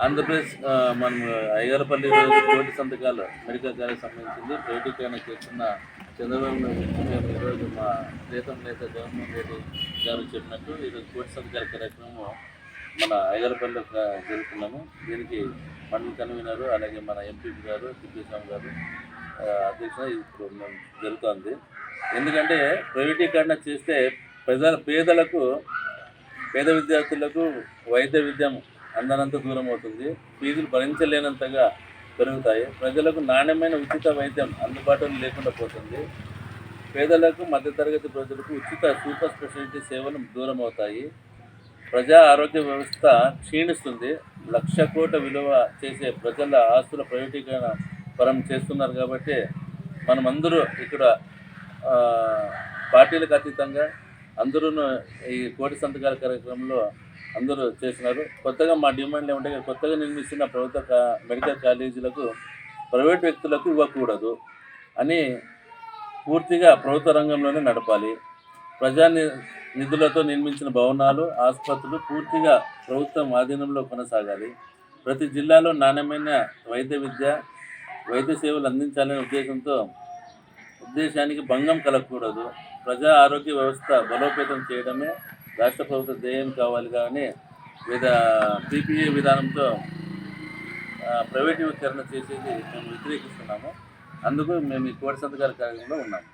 ఆంధ్రప్రదేశ్ మనం అయ్యగారపల్లి కోటి సంతకాలు మెడికల్ కాలేజ్ సంబంధించింది ప్రైవేటీకరణ చేస్తున్న చంద్రబాబు నాయుడు ఈరోజు మా ప్రీతం నేత జగన్మోహన్ రెడ్డి గారు చెప్పినట్టు ఈరోజు కోటి సంతకాల కార్యక్రమం మన అయ్యగారపల్లిలో జరుగుతున్నాము. దీనికి మండలి కన్వీనరు అలాగే మన ఎంపీ గారు తిప్పేస్వామి గారు అధ్యక్షత ఇప్పుడు జరుగుతుంది. ఎందుకంటే ప్రైవేటీకరణ చేస్తే పేదలకు పేద విద్యార్థులకు వైద్య విద్య అందనంత దూరం అవుతుంది, ఫీజులు భరించలేనంతగా పెరుగుతాయి, ప్రజలకు నాణ్యమైన ఉచిత వైద్యం అందుబాటులో లేకుండా పోతుంది, పేదలకు మధ్యతరగతి ప్రజలకు ఉచిత సూపర్ స్పెషాలిటీ సేవలు దూరం అవుతాయి, ప్రజా ఆరోగ్య వ్యవస్థ క్షీణిస్తుంది. 1,00,000 కోట్ల విలువ చేసే ప్రజల ఆస్తుల ప్రైవేటీకరణ పరం చేస్తున్నారు. కాబట్టి మనమందరూ ఇక్కడ పార్టీలకు అతీతంగా అందరూ ఈ కోటి సంతకాల కార్యక్రమంలో అందరూ చేసినారు. కొత్తగా మా డిమాండ్లు ఏమంటే కొత్తగా నిర్మిస్తున్న ప్రభుత్వ మెడికల్ కాలేజీలకు ప్రైవేట్ వ్యక్తులకు ఇవ్వకూడదు అని, పూర్తిగా ప్రభుత్వ రంగంలోనే నడపాలి. ప్రజా నిధులతో నిర్మించిన భవనాలు ఆసుపత్రులు పూర్తిగా ప్రభుత్వం ఆధీనంలో కొనసాగాలి. ప్రతి జిల్లాలో నాణ్యమైన వైద్య సేవలు అందించాలనే ఉద్దేశానికి భంగం కలగకూడదు. ప్రజా ఆరోగ్య వ్యవస్థ బలోపేతం చేయడమే రాష్ట్ర ప్రభుత్వ ధ్యేయం కావాలి. కానీ PPA విధానంతో ప్రైవేటీకరణ చేసేది మేము వ్యతిరేకిస్తున్నాము. అందుకు మేము ఈ కోటి సంతకాల కార్యక్రమంలో ఉన్నాము.